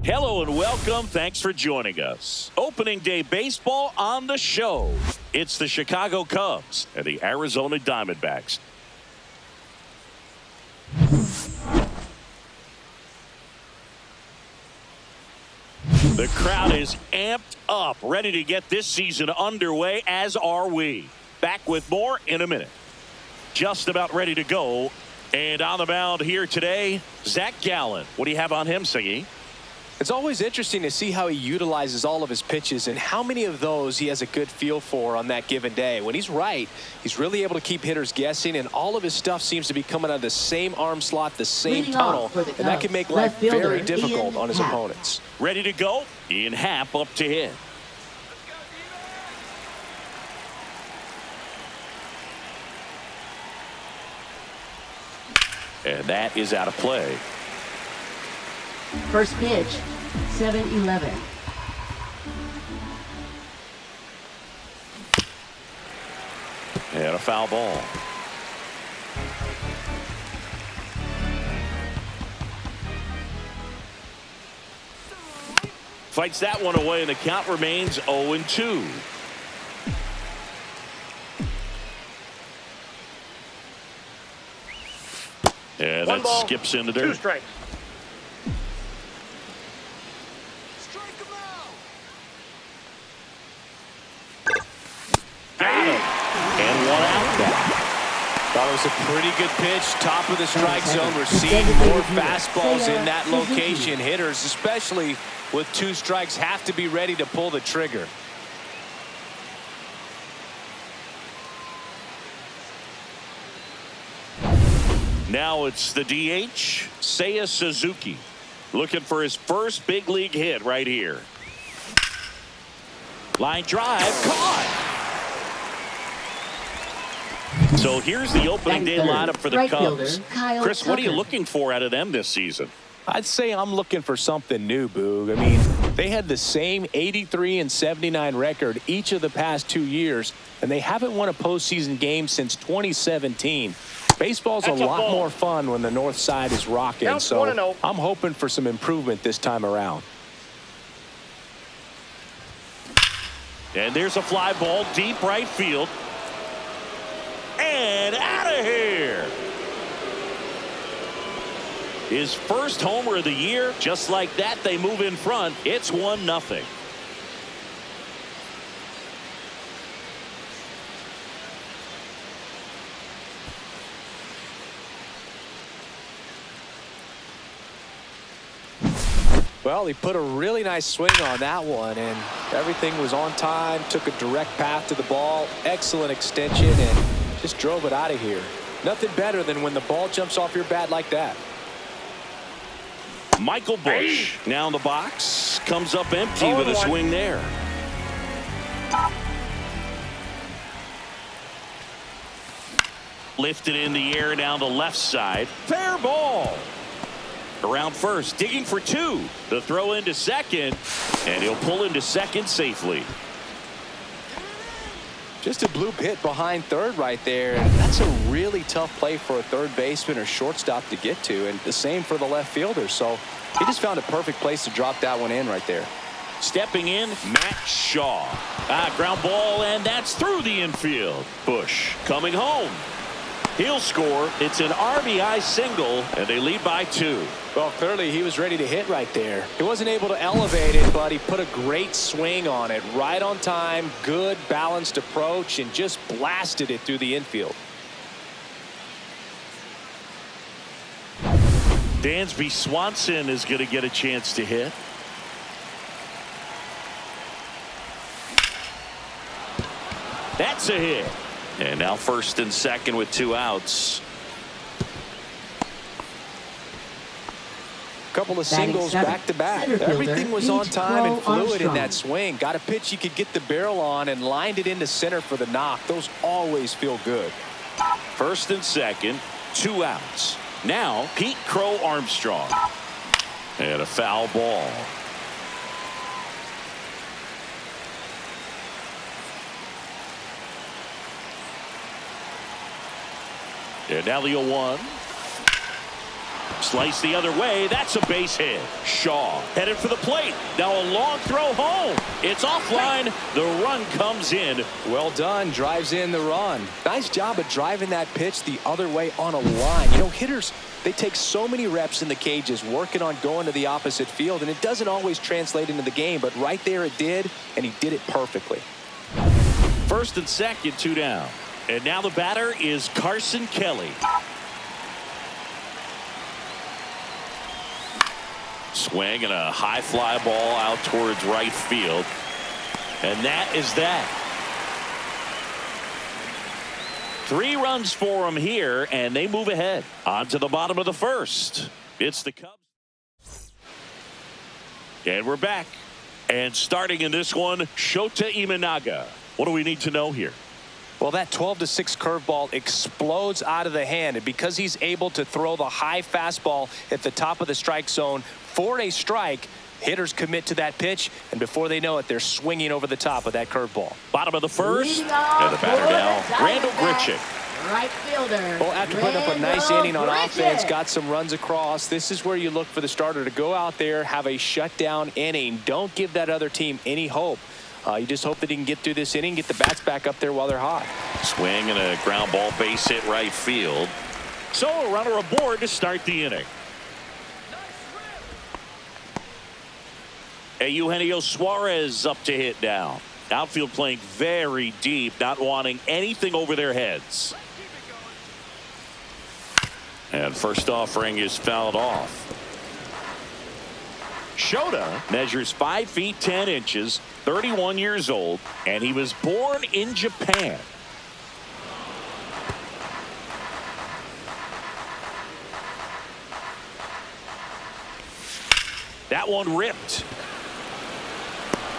Hello and welcome. Thanks for joining us. Opening day baseball on the show. It's the Chicago Cubs and the Arizona Diamondbacks. The crowd is amped up, ready to get this season underway, as are we. Back with more in a minute. Just about ready to go. And on the mound here today, Zach Gallen. What do you have on him, Siggy? It's always interesting to see how he utilizes all of his pitches and how many of those he has a good feel for on that given day. When he's right, he's really able to keep hitters guessing, and all of his stuff seems to be coming out of the same arm slot, the same tunnel, and that can make life very difficult on his opponents. Ready to go? Ian Happ up to hit. And that is out of play. First pitch, 7-11. And a foul ball. Fights that one away, and the count remains 0-2. And that skips in the dirt. 2 strikes. And one out now. That was a pretty good pitch. Top of the strike zone. We're seeing more fastballs in that location. Hitters, especially with 2 strikes, have to be ready to pull the trigger. Now it's the DH, Seiya Suzuki, looking for his first big league hit right here. Line drive, caught. So here's the opening day lineup for the Cubs. Chris, what are you looking for out of them this season? I'd say I'm looking for something new, Boog. I mean, they had the same 83 and 79 record each of the past 2 years, and they haven't won a postseason game since 2017. Baseball's a lot more fun when the north side is rocking, so I'm hoping for some improvement this time around. And there's a fly ball deep right field. And out of here. His first homer of the year. Just like that, they move in front. It's 1-0. Well, he put a really nice swing on that one, and everything was on time, took a direct path to the ball, excellent extension, and just drove it out of here. Nothing better than when the ball jumps off your bat like that. Michael Busch now in the box, comes up empty with a swing there. Lifted in the air down the left side. Fair ball. Around first, digging for 2. The throw into second, and he'll pull into second safely. Just a bloop hit behind third right there. That's a really tough play for a third baseman or shortstop to get to, and the same for the left fielder. So he just found a perfect place to drop that one in right there. Stepping in, Matt Shaw. Ground ball, and that's through the infield. Busch coming home. He'll score. It's an RBI single, and they lead by 2. Well, clearly he was ready to hit right there. He wasn't able to elevate it, but he put a great swing on it. Right on time, good balanced approach, and just blasted it through the infield. Dansby Swanson is going to get a chance to hit. That's a hit. And now first and second with 2 outs. Couple of singles back to back. Everything was on time and fluid in that swing. Got a pitch he could get the barrel on and lined it into center for the knock. Those always feel good. First and second, 2 outs. Now Pete Crow Armstrong. And a foul ball. And now the 0-1. Slice the other way. That's a base hit. Shaw headed for the plate. Now a long throw home. It's offline. The run comes in. Well done. Drives in the run. Nice job of driving that pitch the other way on a line. You know, hitters, they take so many reps in the cages working on going to the opposite field, and it doesn't always translate into the game, but right there it did, and he did it perfectly. First and second, 2 down. And now the batter is Carson Kelly. Swing and a high fly ball out towards right field. And that is that. 3 runs for them here, and they move ahead. On to the bottom of the first. It's the Cubs. And we're back. And starting in this one, Shota Imanaga. What do we need to know here? Well, that 12-6 curveball explodes out of the hand, and because he's able to throw the high fastball at the top of the strike zone for a strike, hitters commit to that pitch, and before they know it, they're swinging over the top of that curveball. Bottom of the first, and the batter now, Randall Grichuk. Right fielder. Well, after putting up a nice inning on offense, got some runs across, this is where you look for the starter to go out there, have a shutdown inning. Don't give that other team any hope. You just hope that he can get through this inning, get the bats back up there while they're hot. Swing and a ground ball base hit right field. So a runner aboard to start the inning. Eugenio Suarez up to hit now. Outfield playing very deep, not wanting anything over their heads. And first offering is fouled off. Shota measures 5 feet 10 inches, 31 years old, and he was born in Japan. That one ripped.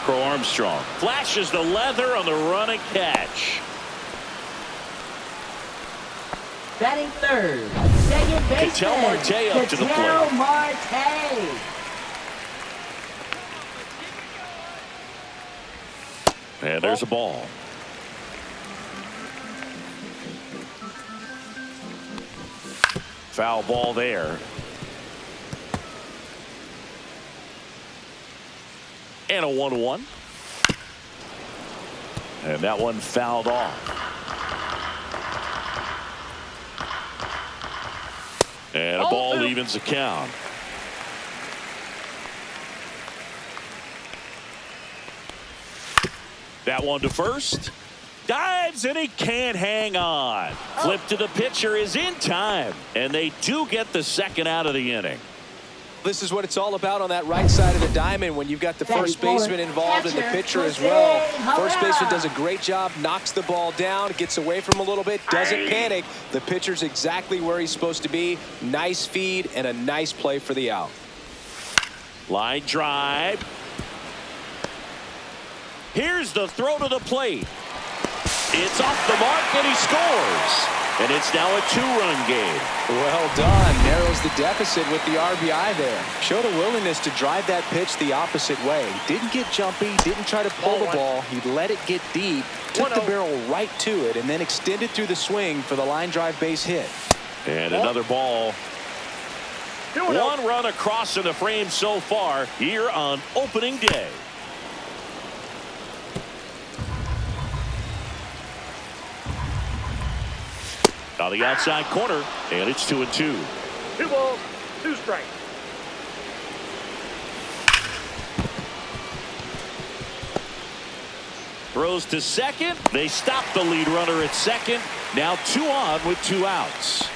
Crow Armstrong flashes the leather on the run and catch. Batting third, second baseman. Ketel Marte up to the plate. Ketel Marte. And there's a ball. Foul ball there. And a 1-1. And that one fouled off. And a ball evens the count. That one to first. Dives and he can't hang on. Flip to the pitcher is in time. And they do get the second out of the inning. This is what it's all about on that right side of the diamond when you've got the first baseman involved and the pitcher as well. First baseman does a great job, knocks the ball down, gets away from a little bit, doesn't panic. The pitcher's exactly where he's supposed to be. Nice feed and a nice play for the out. Line drive. Here's the throw to the plate. It's off the mark and he scores. And it's now a 2-run game. Well done. Narrows the deficit with the RBI there. Showed a willingness to drive that pitch the opposite way. Didn't get jumpy, didn't try to pull the ball. He let it get deep, took the barrel right to it, and then extended through the swing for the line drive base hit. And another ball. 1 run across in the frame so far here on opening day. On the outside corner, and it's 2-2. 2 balls, 2 strikes. Throws to second. They stop the lead runner at second. Now 2 on with 2 outs.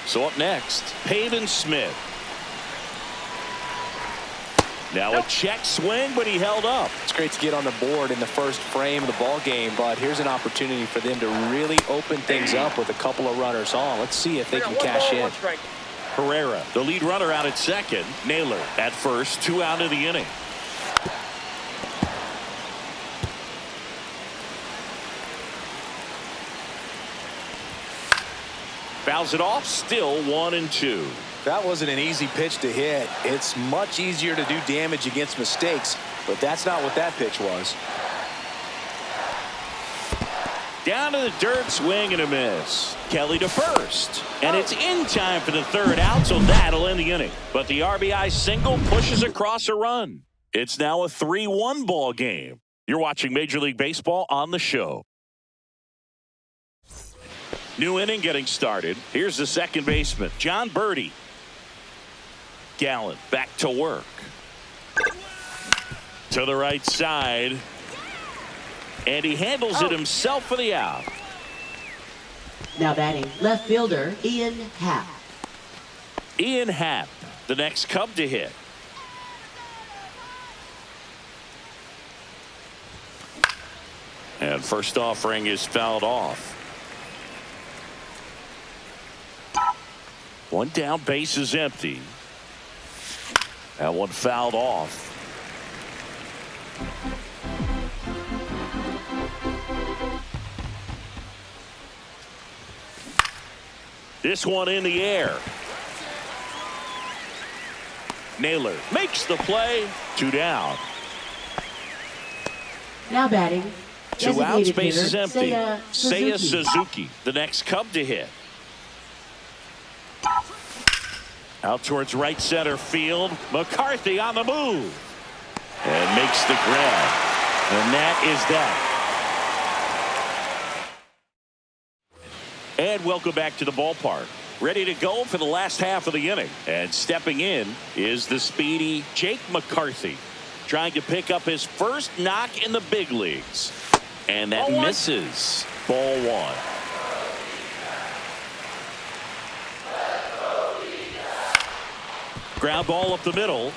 So up next, Pavin Smith. Now a check swing, but he held up. It's great to get on the board in the first frame of the ball game, but here's an opportunity for them to really open things up with a couple of runners on. Let's see if they can cash in. Herrera, the lead runner out at second. Naylor at first, 2 out of the inning. Fouls it off, still 1-2. That wasn't an easy pitch to hit. It's much easier to do damage against mistakes, but that's not what that pitch was. Down to the dirt, swing and a miss. Kelly to first. And it's in time for the third out, so that'll end the inning. But the RBI single pushes across a run. It's now a 3-1 ball game. You're watching Major League Baseball on the show. New inning getting started. Here's the second baseman, John Birdie. Gallen back to work. To the right side. And he handles it himself for the out. Now batting, left fielder, Ian Happ. Ian Happ, the next Cub to hit. And first offering is fouled off. One down, base is empty. That one fouled off. This one in the air. Naylor makes the play. 2 down. Now batting, 2 outs, designated base is hitter, empty. Seiya Seiya Suzuki, the next Cub to hit. Out towards right center field. McCarthy on the move. And makes the grab. And that is that. And welcome back to the ballpark. Ready to go for the last half of the inning. And stepping in is the speedy Jake McCarthy. Trying to pick up his first knock in the big leagues. And that misses. Ball 1. Ground ball up the middle.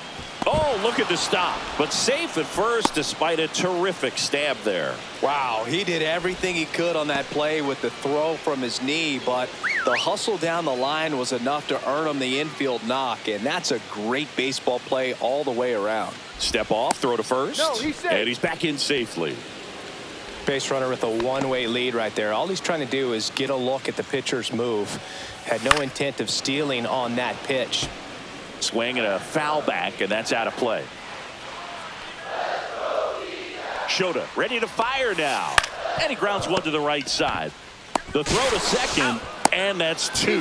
Oh, look at the stop. But safe at first despite a terrific stab there. Wow, he did everything he could on that play with the throw from his knee, but the hustle down the line was enough to earn him the infield knock, and that's a great baseball play all the way around. Step off, throw to first. No, he's safe. And he's back in safely. Base runner with a one-way lead right there. All he's trying to do is get a look at the pitcher's move. Had no intent of stealing on that pitch. Swing and a foul back, and that's out of play. Shota ready to fire now. And he grounds one to the right side. The throw to second, and that's 2.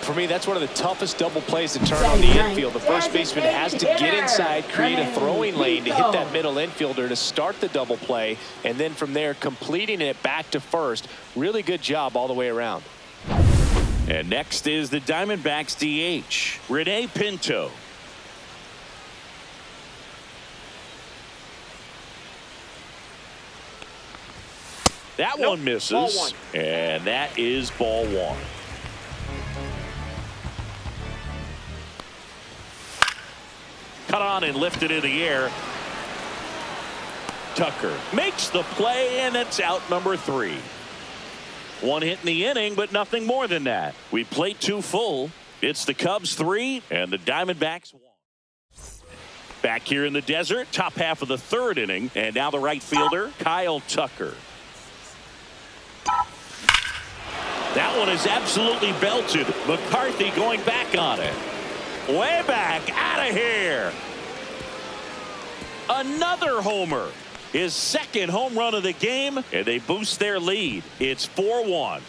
For me, that's one of the toughest double plays to turn on the infield. The first baseman has to get inside, create a throwing lane to hit that middle infielder to start the double play, and then from there completing it back to first. Really good job all the way around. And next is the Diamondbacks DH, Rene Pinto. That one misses. Ball 1. And that is ball 1. Cut on and lifted in the air. Tucker makes the play, and it's out number 3. One hit in the inning, but nothing more than that. We played 2 full. It's the Cubs 3 and the Diamondbacks 1. Back here in the desert, top half of the 3rd inning, and now the right fielder, Kyle Tucker. That one is absolutely belted. McCarthy going back on it. Way back, out of here. Another homer. His second home run of the game, and they boost their lead. It's 4-1.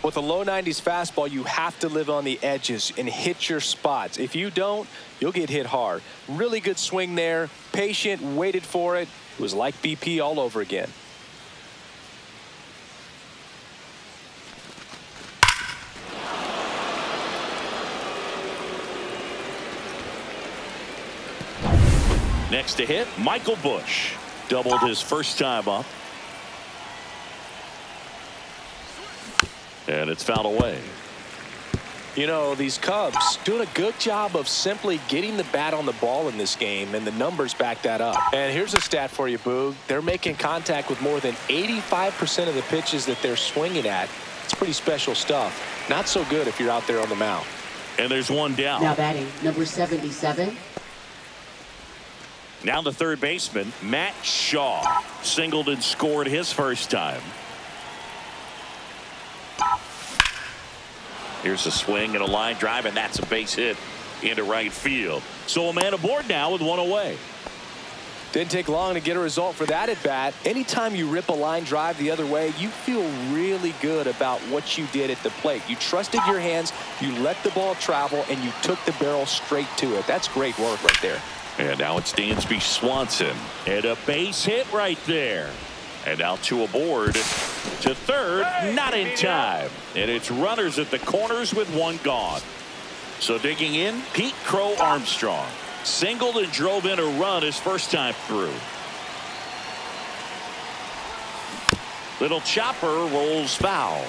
With a low 90s fastball, you have to live on the edges and hit your spots. If you don't, you'll get hit hard. Really good swing there. Patient, waited for it. It was like BP all over again. Next to hit, Michael Busch. Doubled his first time up. And it's fouled away. You know, these Cubs doing a good job of simply getting the bat on the ball in this game, and the numbers back that up. And here's a stat for you, Boog. They're making contact with more than 85% of the pitches that they're swinging at. It's pretty special stuff. Not so good if you're out there on the mound. And there's one down. Now batting, number 77. Now the third baseman, Matt Shaw. Singled and scored his first time. Here's a swing and a line drive, and that's a base hit into right field. So a man aboard now with one away. Didn't take long to get a result for that at bat. Anytime you rip a line drive the other way, you feel really good about what you did at the plate. You trusted your hands, you let the ball travel, and you took the barrel straight to it. That's great work right there. And now it's Dansby Swanson. And a base hit right there. And now two aboard to third, not in time. And it's runners at the corners with one gone. So digging in, Pete Crow Armstrong. Singled and drove in a run his first time through. Little chopper rolls foul.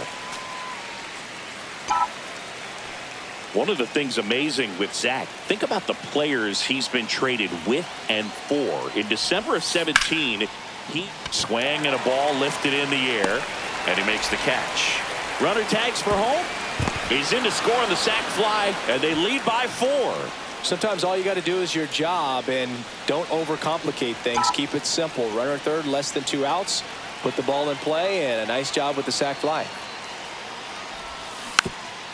One of the things amazing with Zach, think about the players he's been traded with and for. In December of 17, he swung and a ball lifted in the air, and he makes the catch. Runner tags for home. He's in to score on the sac fly, and they lead by 4. Sometimes all you got to do is your job, and don't overcomplicate things. Keep it simple. Runner third, less than 2 outs. Put the ball in play, and a nice job with the sac fly.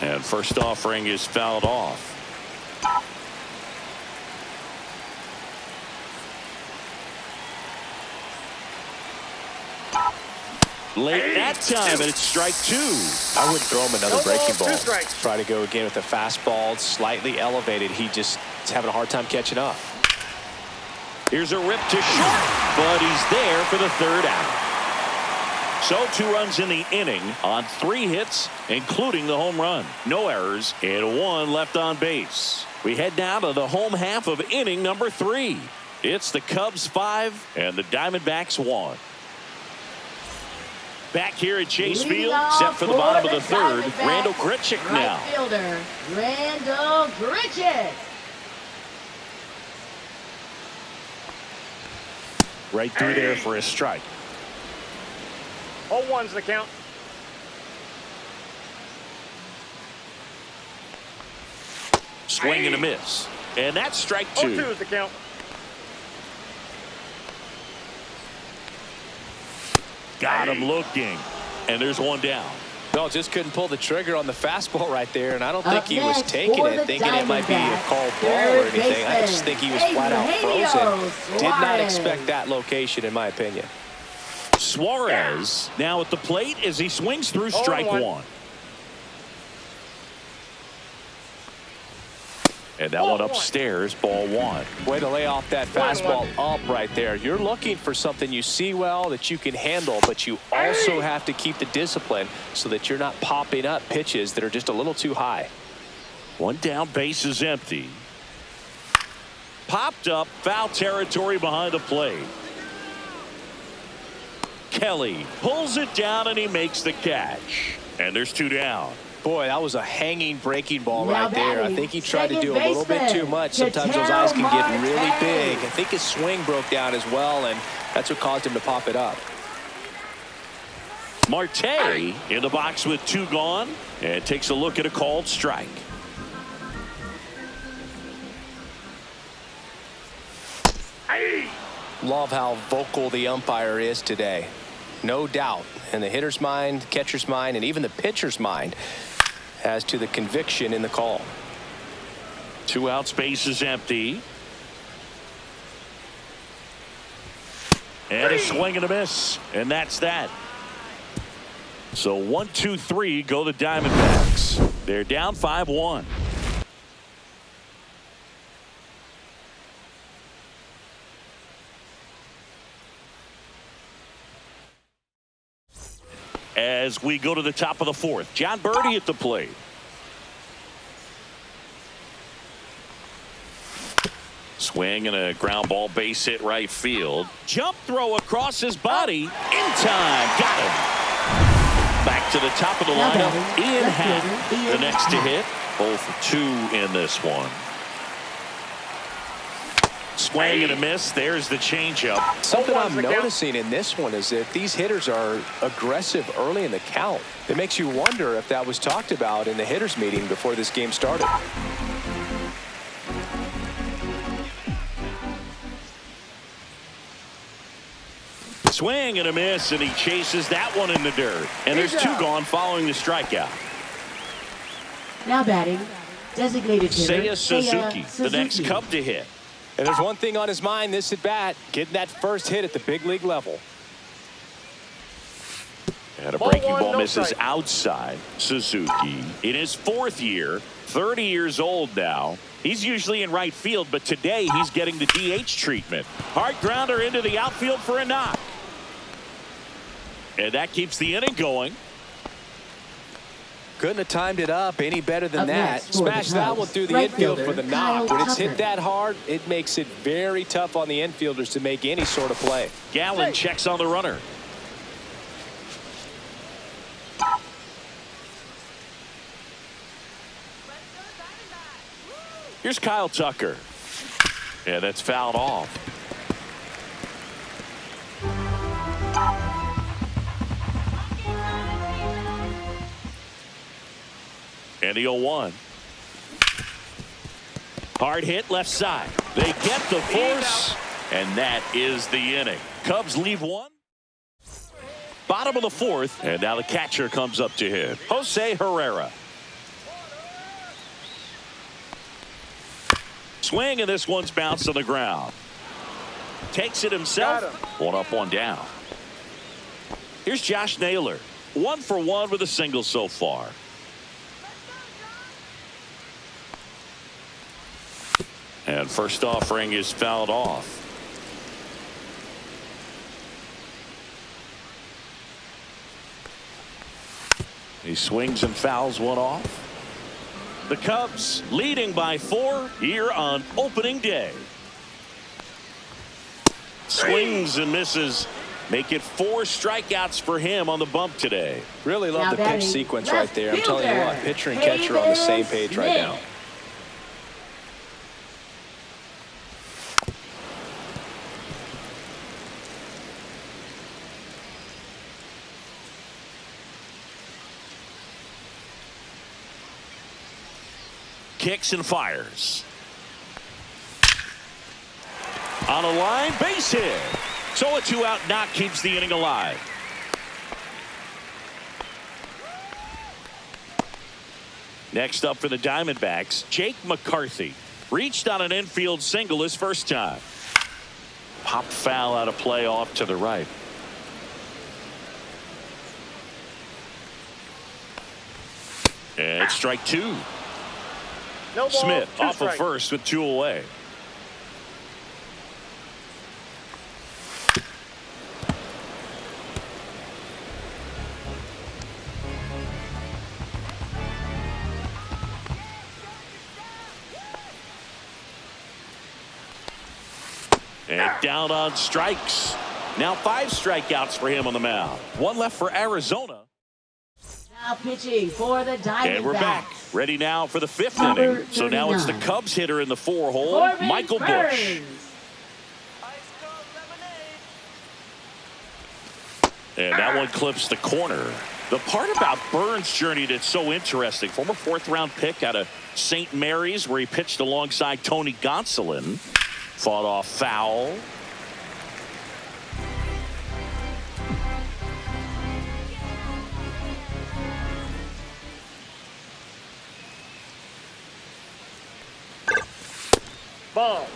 And first offering is fouled off. Late that time, and it's strike 2. I wouldn't throw him another breaking ball. 2 strikes. Try to go again with the fastball, slightly elevated. He just is having a hard time catching up. Here's a rip to short, but he's there for the third out. So 2 runs in the inning on 3 hits, including the home run. No errors and 1 left on base. We head down to the home half of inning number 3. It's the Cubs 5 and the Diamondbacks 1. Back here at Chase Field, set for the bottom of the third. Randall Grichuk now. Right fielder, Randall Grichuk. Right through there for a strike. 0-1's the count. Swing and a miss. And that's strike 2. 0-2's the count. Got him looking. And there's 1 down. No, just couldn't pull the trigger on the fastball right there, and I don't think Up he was next taking for it, the thinking it might be a Diamondbacks, called ball or third anything. I just baseman, think he was flat out Eugenio frozen. Did not Suarez. expect that location, in my opinion. Suarez now at the plate as he swings through strike 1. And that one upstairs, ball 1. Way to lay off that fastball up right there. You're looking for something you see well that you can handle, but you also have to keep the discipline so that you're not popping up pitches that are just a little too high. 1 down, base is empty. Popped up, foul territory behind the plate. Kelly pulls it down and he makes the catch. And there's 2 down. Boy, that was a hanging breaking ball Now right there. I batting, think he tried to do a second little bit baseman, too much. Sometimes those eyes can get really Marte. big. I think his swing broke down as well, and that's what caused him to pop it up. Marte in the box with 2 gone and takes a look at a called strike. Love how vocal the umpire is today. No doubt in the hitter's mind, catcher's mind, and even the pitcher's mind as to the conviction in the call. 2 outs, base is empty. And a swing and a miss. And that's that. So 1, 2, 3 go the Diamondbacks. They're down 5-1. As we go to the top of the 4th, John Birdie at the plate. Swing and a ground ball, base hit right field. Jump throw across his body. In time. Got him. Back to the top of the Now lineup. batting, Ian left Happ, fielder, Ian the next to Happ. hit. Both 2 in this one. Swing and a miss. There's the changeup. Something I'm the count. noticing in this one is that these hitters are aggressive early in the count. It makes you wonder if that was talked about in the hitters meeting before this game started. Swing and a miss, and he chases that one in the dirt. And there's 2 gone following the strikeout. Now batting, designated hitter, Seiya Suzuki, the next Cub to hit. And there's one thing on his mind this at bat, getting that first hit at the big league level. And a breaking ball misses outside. Suzuki in his 4th year, 30 years old now. He's usually in right field, but today he's getting the DH treatment. Hard grounder into the outfield for a knock. And that keeps the inning going. Couldn't have timed it up any better than Up that. next for the Smash that Cubs, one through the right infield for fielder, the knock. Kyle When it's hit Tucker. that hard, it makes it very tough on the infielders to make any sort of play. Gallen checks on the runner. Here's Kyle Tucker. And that's fouled off. And the 0-1. Hard hit left side. They get the force, and that is the inning. Cubs leave one. Bottom of the 4th, and now the catcher comes up to hit. Jose Herrera. Swing, and this one's bounced on the ground. Takes it himself. One up, one down. Here's Josh Naylor. 1 for 1 with a single so far. And first offering is fouled off. He swings and fouls one off. The Cubs leading by 4 here on opening day. Swings and misses. Make it 4 strikeouts for him on the bump today. Really love Now the pitch batting, sequence left right there. I'm telling you what, fielder, pitcher and catcher on the same page right Smith. now. Kicks and fires. On a line, base hit. So a 2-out knock keeps the inning alive. Next up for the Diamondbacks, Jake McCarthy. Reached on an infield single his first time. Popped foul out of play off to the right. And it's strike 2. No ball, Smith 2 off of strikes. first with 2 away. And down on strikes. Now 5 strikeouts for him on the mound. 1 left for Arizona. Now pitching for the Diamondbacks. And we're back. Ready now for the 5th Number inning. So now it's the 39. Cubs hitter in the 4-hole, Corbin Michael Busch. Burns. And that one clips the corner. The part about Burns' journey that's so interesting, former 4th-round pick out of St. Mary's, where he pitched alongside Tony Gonsolin. Fought off foul. Ball.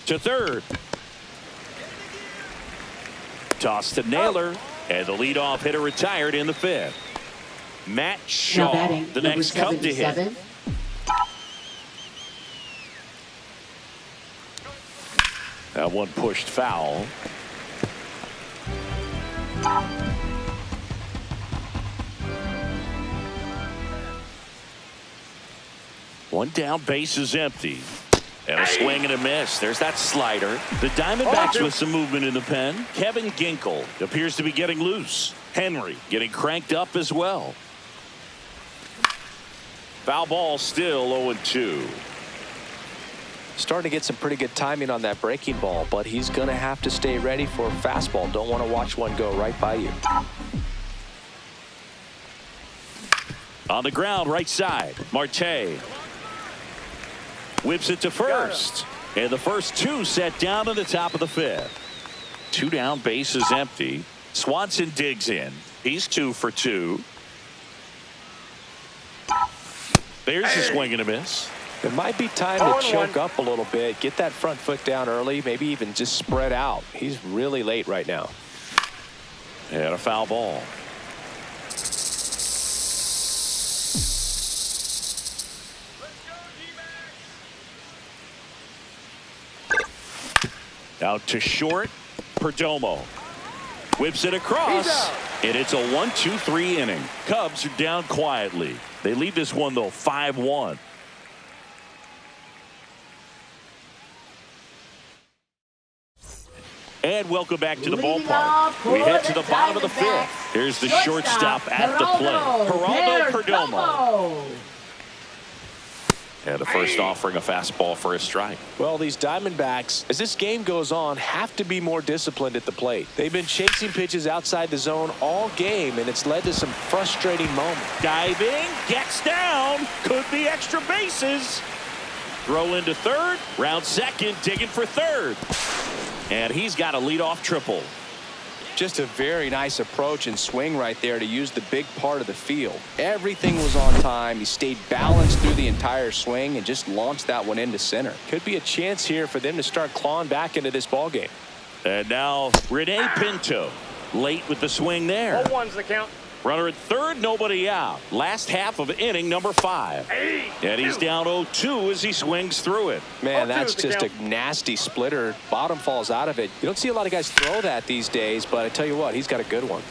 To third. Toss to Naylor. And the leadoff hitter retired in the 5th. Matt Now Shaw, batting, the number next Cub to hit. 77. That one pushed foul. One down, base is empty. And a swing and a miss. There's that slider. The Diamondbacks with some movement in the pen. Kevin Ginkel appears to be getting loose. Henry getting cranked up as well. Foul ball still 0-2. Starting to get some pretty good timing on that breaking ball, but he's going to have to stay ready for a fastball. Don't want to watch one go right by you. On the ground, right side. Marte whips it to first. And the first two set down to the top of the fifth. Two down, bases empty. Swanson digs in. He's 2 for 2. There's a swing and a miss. It might be time to choke up a little bit, get that front foot down early, maybe even just spread out. He's really late right now. And a foul ball. Out to short. Perdomo whips it across, and it's a 1-2-3 inning. Cubs are down quietly. They lead this one, though, 5-1. And welcome back to the ballpark. We head to the bottom of the fifth. Here's the shortstop at the plate, Geraldo Perdomo. And the first offering a fastball for a strike. Well, these Diamondbacks, as this game goes on, have to be more disciplined at the plate. They've been chasing pitches outside the zone all game, and it's led to some frustrating moments. Diving, gets down, could be extra bases. Throw into third, round second, digging for third. And he's got a leadoff triple. Just a very nice approach and swing right there to use the big part of the field. Everything was on time. He stayed balanced through the entire swing and just launched that one into center. Could be a chance here for them to start clawing back into this ball game. And now Rene Pinto late with the swing there. 0-1's the count. Runner at third, nobody out. Last half of inning number 5. And he's down 0-2 as he swings through it. Man, that's just a nasty splitter. Bottom falls out of it. You don't see a lot of guys throw that these days, but I tell you what, he's got a good one.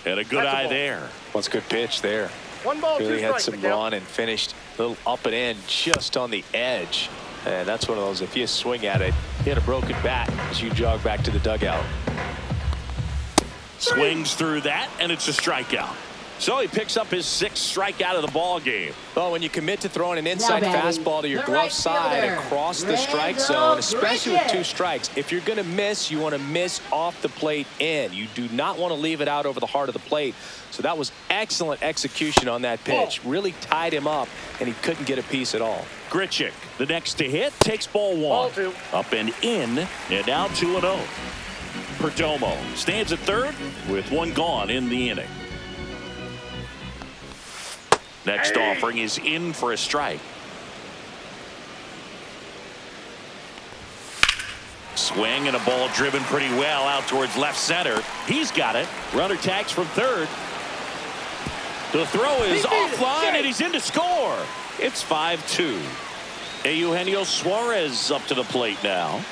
And a good eye there. What's a good pitch there? 1 ball, 2 really had strikes, some run and finished a little up and in just on the edge. And that's one of those, if you swing at it, hit a broken bat as you jog back to the dugout. Swings through that, and it's a strikeout. So he picks up his 6th strikeout of the ball game. Well, when you commit to throwing an inside fastball to your glove side across the strike zone, especially with 2 strikes, if you're going to miss, you want to miss off the plate in. You do not want to leave it out over the heart of the plate. So that was excellent execution on that pitch. Really tied him up, and he couldn't get a piece at all. Grichuk, the next to hit, takes ball 1. Ball 2. Up and in, and now 2-0. Perdomo stands at third with 1 gone in the inning. Next offering is in for a strike. Swing and a ball driven pretty well out towards left center. He's got it. Runner tags from third. The throw is offline and he's in to score. It's 5-2. Eugenio Suarez up to the plate now.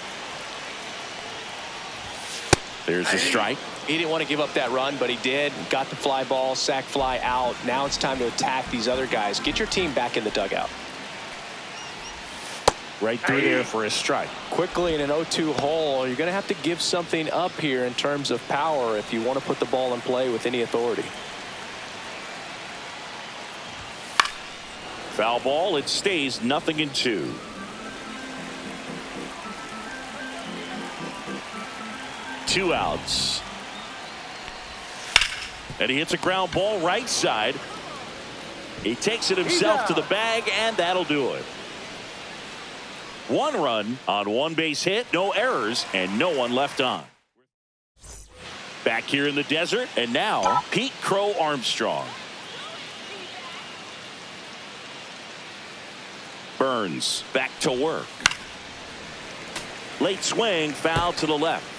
There's a strike. He didn't want to give up that run, but he did. Got the fly ball, sac fly out. Now it's time to attack these other guys. Get your team back in the dugout. Right through there for a strike. Quickly in an 0-2 hole, you're going to have to give something up here in terms of power if you want to put the ball in play with any authority. Foul ball. It stays 0-2. Two outs. And he hits a ground ball right side. He takes it himself to the bag, and that'll do it. 1 run on 1 base hit, no errors, and no one left on. Back here in the desert, and now Pete Crow Armstrong. Burns back to work. Late swing, foul to the left.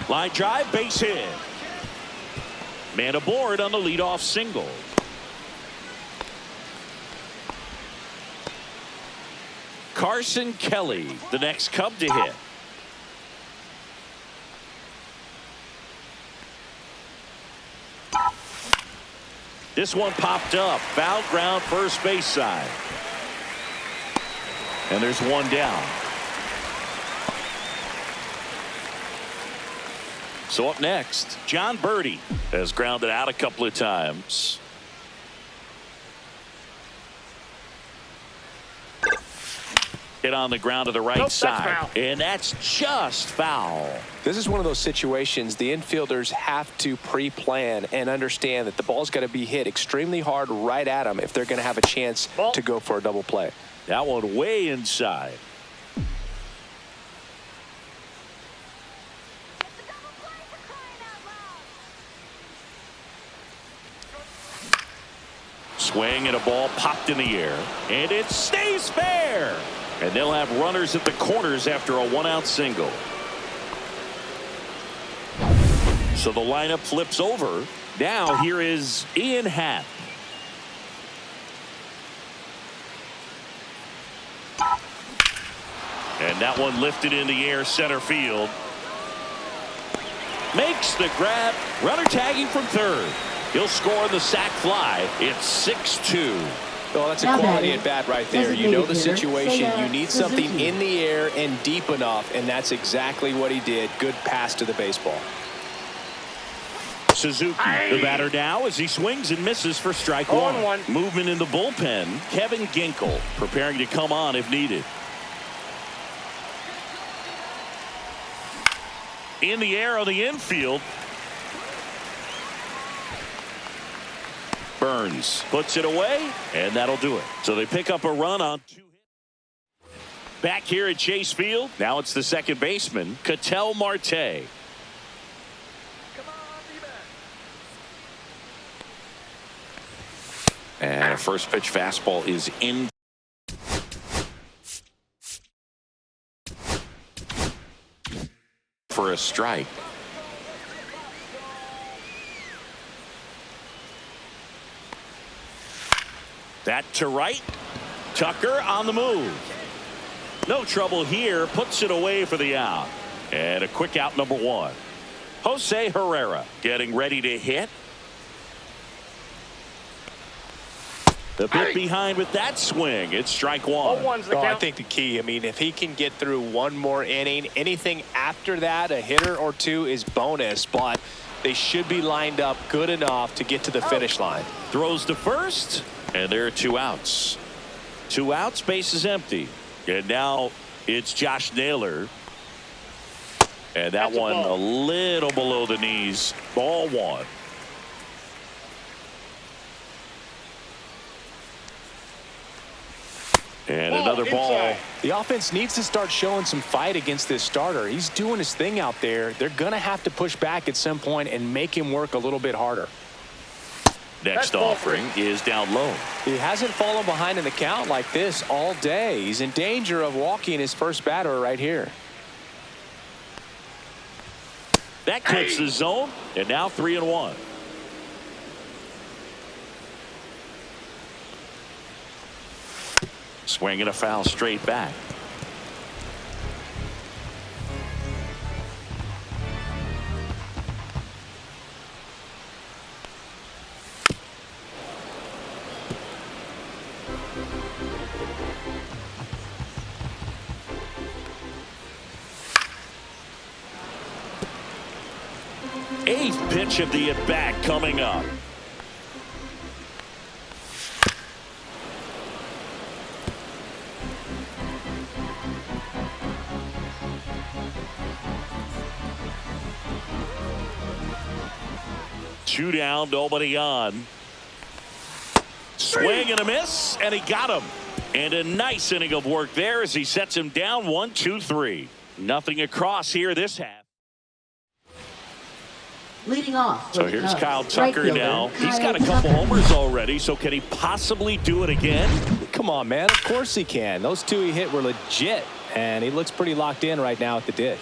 Line drive, base hit. Man aboard on the leadoff single. Carson Kelly, the next Cub to hit. This one popped up. Foul ground, first base side. And there's 1 down. So up next, John Birdie has grounded out a couple of times. Hit on the ground to the right side. And that's just foul. This is one of those situations the infielders have to pre-plan and understand that the ball's got to be hit extremely hard right at them if they're going to have a chance to go for a double play. That one way inside. Swing and a ball popped in the air, and it stays fair. And they'll have runners at the corners after a one-out single. So the lineup flips over. Now here is Ian Happ. And that one lifted in the air center field. Makes the grab. Runner tagging from third. He'll score on the sac fly. It's 6-2. Oh, that's a quality at bat right there. You know the situation. You need something in the air and deep enough, and that's exactly what he did. Good pass to the baseball. Suzuki, the batter now as he swings and misses for strike one. Movement in the bullpen. Kevin Ginkel preparing to come on if needed. In the air on the infield. Burns puts it away, and that'll do it. So they pick up a run on 2 hits. Back here at Chase Field, now it's the second baseman, Ketel Marte. And a first pitch fastball is in. For a strike. That to right. Tucker on the move. No trouble here. Puts it away for the out. And a quick out number 1. Jose Herrera getting ready to hit. The bit behind with that swing. It's strike 1. I think the key, I mean, if he can get through one more inning, anything after that, a hitter or two is bonus, but they should be lined up good enough to get to the finish line. Throws to first, and there are 2 outs. 2 outs, base is empty. And now it's Josh Naylor. And that one a little below the knees. Ball 1. And another ball. The offense needs to start showing some fight against this starter. He's doing his thing out there. They're going to have to push back at some point and make him work a little bit harder. Next offering is down low. He hasn't fallen behind in the count like this all day. He's in danger of walking his first batter right here. That clips the zone, and now 3-1. Swinging a foul straight back. Eighth pitch of the at-bat coming up. Two down, nobody on. Swing and a miss, and he got him. And a nice inning of work there as he sets him down 1-2-3. Nothing across here this half. Leading off. So here's Kyle Tucker now. He's got a couple homers already, so can he possibly do it again? Come on, man. Of course he can. Those 2 he hit were legit, and he looks pretty locked in right now at the dish.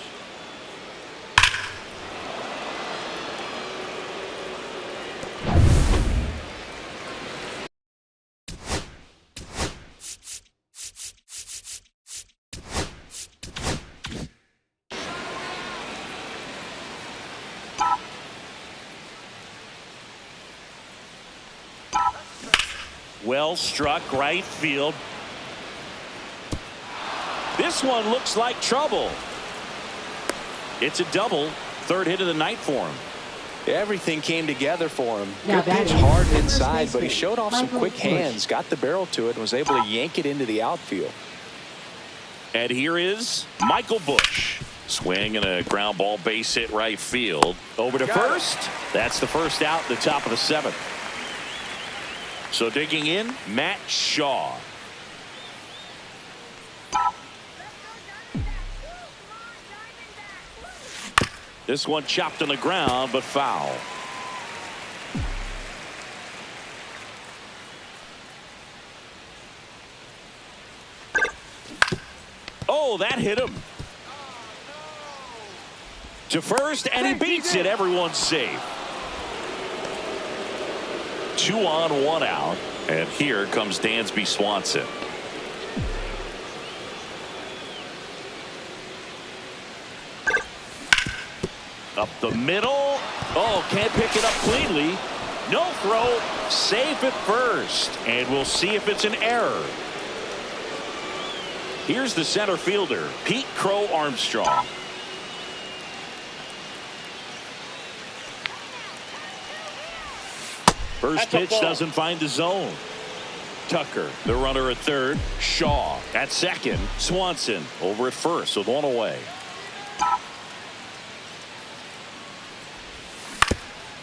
Well struck right field. This one looks like trouble. It's a double. Third hit of the night for him. Everything came together for him. Good pitch, hard inside, but he showed off some quick hands, got the barrel to it, and was able to yank it into the outfield. And here is Michael Bush. Swing and a ground ball, base hit right field. Over to first. That's the first out at the top of the 7th. So digging in, Matt Shaw. This one chopped on the ground, but foul. Oh, that hit him. To first, and he beats it. Everyone's safe. 2 on, 1 out. And here comes Dansby Swanson. Up the middle. Oh, can't pick it up cleanly. No throw. Safe at first. And we'll see if it's an error. Here's the center fielder, Pete Crow Armstrong. First pitch doesn't find the zone. Tucker, the runner at third. Shaw at second. Swanson over at first with 1 away.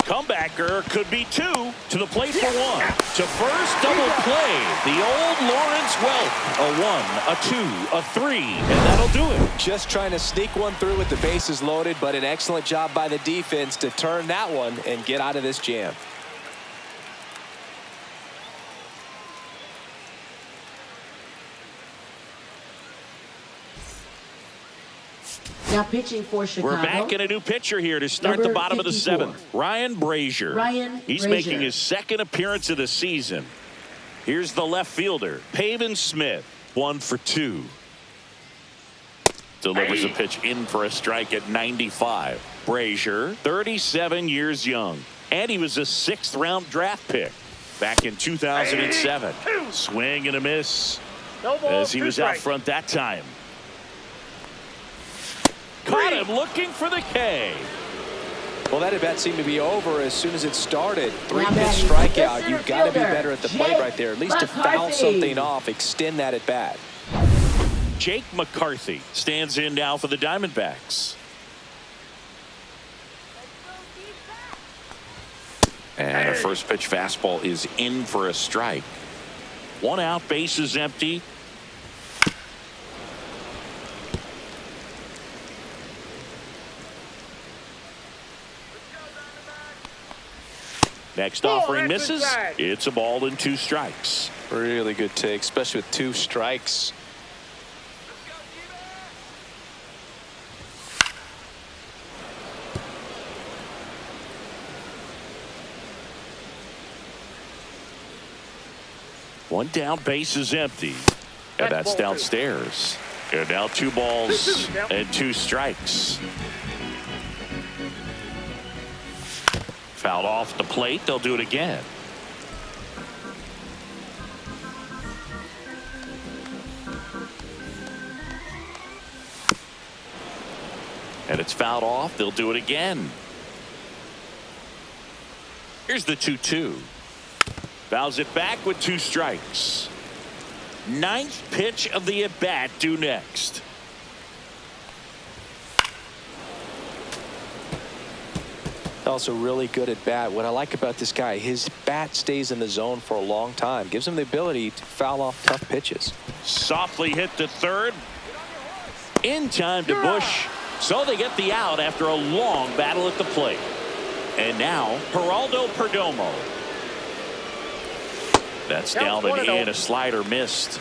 Comebacker could be 2 to the plate for 1. To first, double play. The old Lawrence Welk. A 1, a 2, a 3, and that'll do it. Just trying to sneak one through with the bases loaded, but an excellent job by the defense to turn that one and get out of this jam. Now pitching for Chicago. We're back in a new pitcher here to start Number the bottom 54. of the 7th. Ryan Brazier. He's making his 2nd appearance of the season. Here's the left fielder, Pavin Smith. 1 for 2. Delivers a pitch in for a strike at 95. Brazier, 37 years young. And he was a 6th round draft pick back in 2007. Swing and a miss as he was out front that time. Caught him looking for the K. Well, that at-bat seemed to be over as soon as it started. 3-pitch strikeout. You've got to be better at the plate right there. At least to foul something off, extend that at-bat. Jake McCarthy stands in now for the Diamondbacks. And a first pitch fastball is in for a strike. 1 out, base is empty. Next offering misses. It's a ball and 2 strikes. Really good take, especially with 2 strikes. One down, base is empty. And that's downstairs. And now 2 balls and 2 strikes. Fouled off the plate. They'll do it again. And it's fouled off. They'll do it again. Here's the 2-2. Fouls it back with 2 strikes. 9th pitch of the at-bat due next. Also really good at bat. What I like about this guy, his bat stays in the zone for a long time. Gives him the ability to foul off tough pitches. Softly hit to third. In time to Bush. So they get the out after a long battle at the plate. And now Geraldo Perdomo. That's down and in. A slider missed.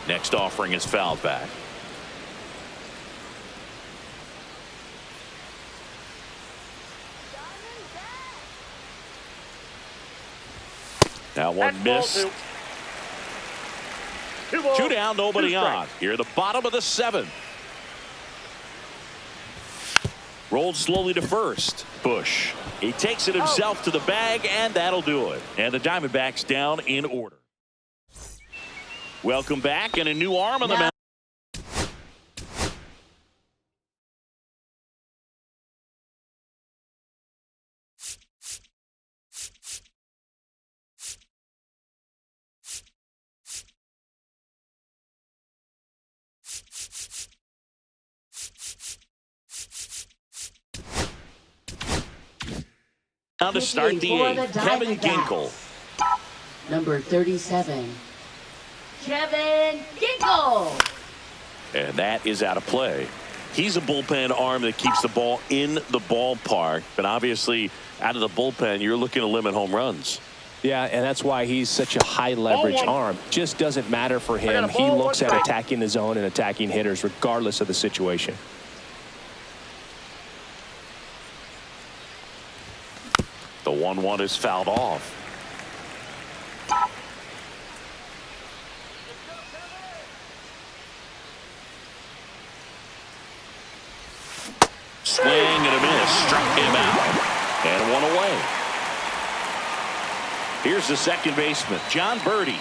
Next offering is fouled back. That one missed. 2 down, nobody on. Here at the bottom of the 7th. Rolled slowly to first. Bush. He takes it himself to the bag, and that'll do it. And the Diamondbacks down in order. Welcome back, and a new arm on the mound. Now to start the eighth, Kevin Ginkel. Number 37, Kevin Ginkel. And that is out of play. He's a bullpen arm that keeps the ball in the ballpark. But obviously, out of the bullpen, you're looking to limit home runs. Yeah, and that's why he's such a high leverage arm. Just doesn't matter for him. He looks at attacking the zone and attacking hitters regardless of the situation. The 1-1 is fouled off. Swing and a miss. Struck him out. And one away. Here's the second baseman, John Birdie.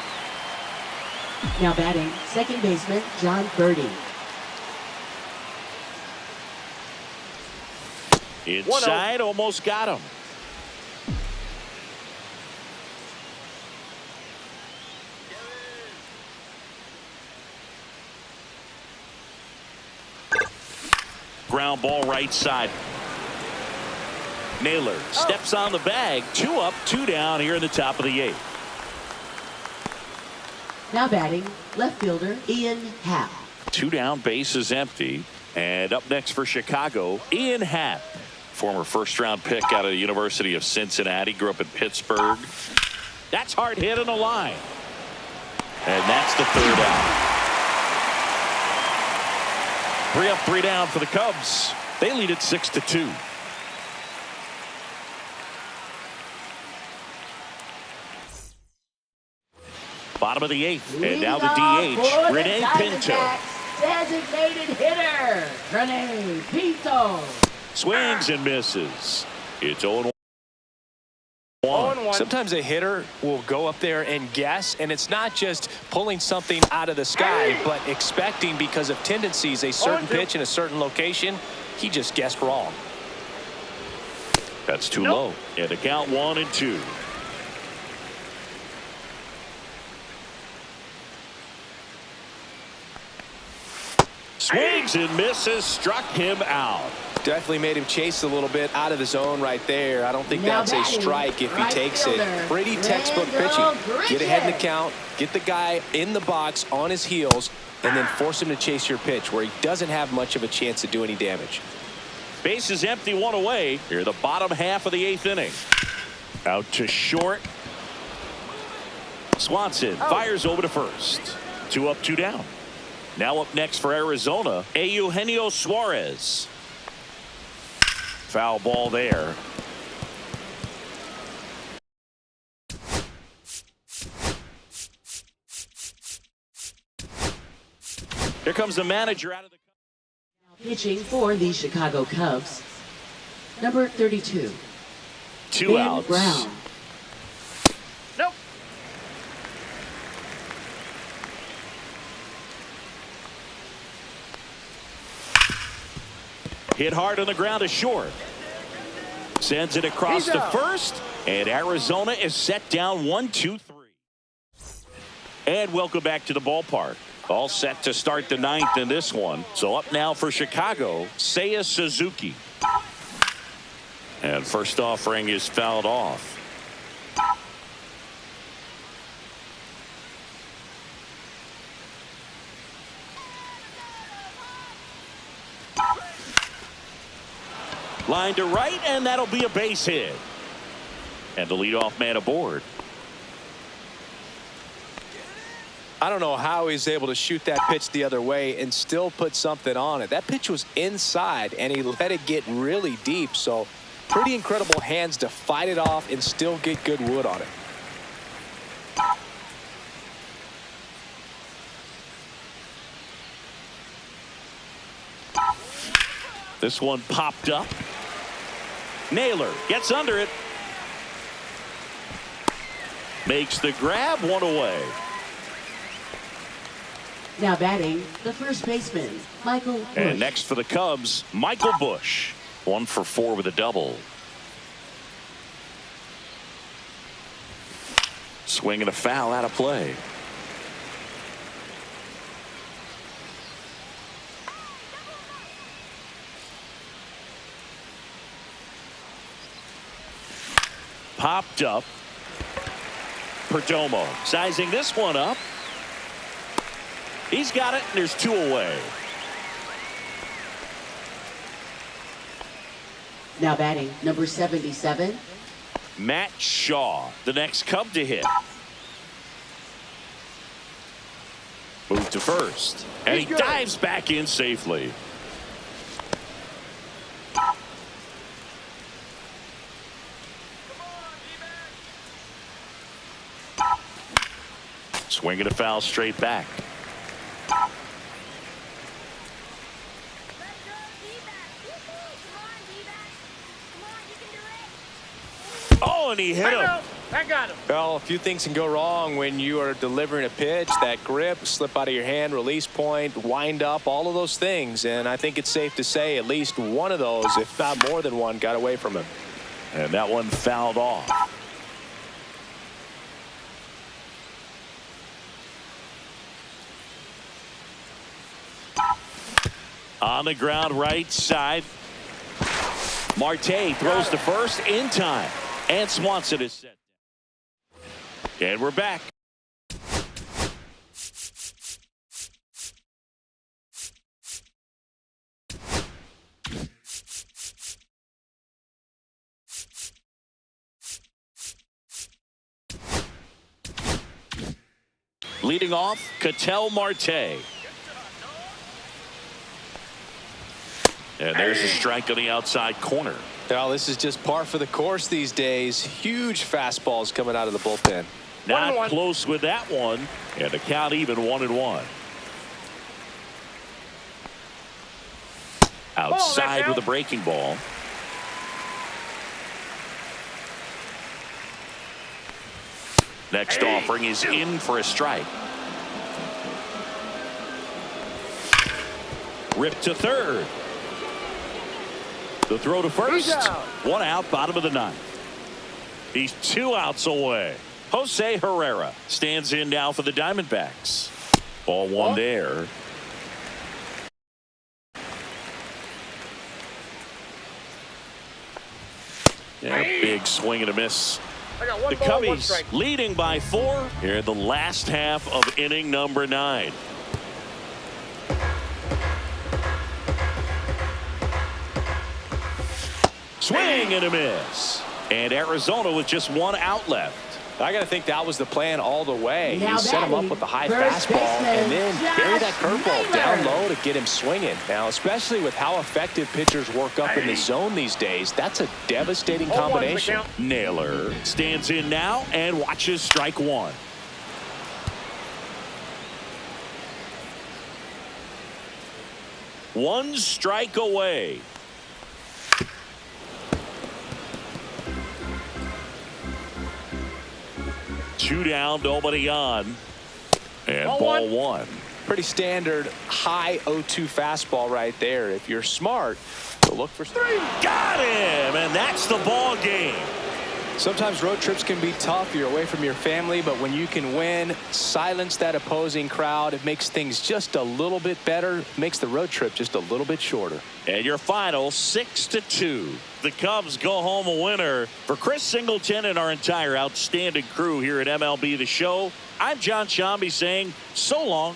Now batting, second baseman, John Birdie. Inside, almost got him. Ground ball right side. Naylor steps on the bag. 2 up, 2 down here in the top of the 8th. Now batting, left fielder, Ian Happ. 2 down, base is empty. And up next for Chicago, Ian Happ. Former first-round pick out of the University of Cincinnati. Grew up in Pittsburgh. That's hard hit on the line. And that's the 3rd out. 3 up, 3 down for the Cubs. They lead it 6-2. Bottom of the 8th, and now the DH, Rene Pinto. Designated hitter, Rene Pinto. Swings and misses. It's 0-1. Sometimes a hitter will go up there and guess, and it's not just pulling something out of the sky, but expecting because of tendencies a certain pitch in a certain location. He just guessed wrong. That's too low. And the count 1-2. Swings and misses, struck him out. Definitely made him chase a little bit out of the zone right there. I don't think that's a strike if he takes it. Pretty textbook pitching. Get ahead in the count, get the guy in the box on his heels, and then force him to chase your pitch where he doesn't have much of a chance to do any damage. Base is empty, 1 away. Here the bottom half of the 8th inning. Out to short. Swanson fires over to first. 2 up, 2 down. Now up next for Arizona, Eugenio Suarez. Foul ball there. Here comes the manager out of the. Pitching for the Chicago Cubs, number 32. 2 Ben outs. Brown. Nope. Hit hard on the ground to short. Sends it across to first. And Arizona is set down 1-2-3. And welcome back to the ballpark. All set to start the 9th in this one. So up now for Chicago, Seiya Suzuki. And first offering is fouled off. Line to right, and that'll be a base hit. And the leadoff man aboard. I don't know how he's able to shoot that pitch the other way and still put something on it. That pitch was inside, and he let it get really deep. So pretty incredible hands to fight it off and still get good wood on it. This one popped up. Naylor gets under it. Makes the grab, 1 away. Now batting, the first baseman, Michael Busch. And next for the Cubs, Michael Busch. 1 for 4 with a double. Swing and a foul out of play. Popped up. Perdomo sizing this one up. He's got it, and there's 2 away. Now batting, number 77. Matt Shaw, the next Cub to hit. Move to first, and he dives back in safely. Swinging a foul straight back. Oh, and he hit him. I got him. Well, a few things can go wrong when you are delivering a pitch. That grip, slip out of your hand, release point, wind up, all of those things. And I think it's safe to say at least one of those, if not more than one, got away from him. And that one fouled off. On the ground, right side. Marte throws to first in time. And Swanson is set. And we're back. Leading off, Ketel Marte. And there's a strike on the outside corner. Well, this is just par for the course these days. Huge fastballs coming out of the bullpen. Not close with that one. And the count even 1-1. Outside with a breaking ball. Next offering is in for a strike. Ripped to third. The throw to first. 1 out, bottom of the 9th. He's 2 outs away. Jose Herrera stands in now for the Diamondbacks. Ball 1 there. Yeah, big swing and a miss. The Cubbies leading by 4 here in the last half of inning number 9. Swing and a miss. And Arizona with just 1 out left. I got to think that was the plan all the way. Now He set him up with the high first fastball baseman, and then bury that curveball Josh down Naylor. low to get him swinging. Now, especially with how effective pitchers work up in the zone these days, that's a devastating combination. Naylor stands in now and watches strike 1. One strike away. Two down, nobody on. And ball 1. Pretty standard high 0-2 fastball right there. If you're smart, you'll look for 3. Got him, and that's the ball game. Sometimes road trips can be tough. You're away from your family, but when you can win, silence that opposing crowd, it makes things just a little bit better, makes the road trip just a little bit shorter. And your final 6-2. The Cubs go home a winner. For Chris Singleton and our entire outstanding crew here at MLB The Show, I'm John Shambi saying so long.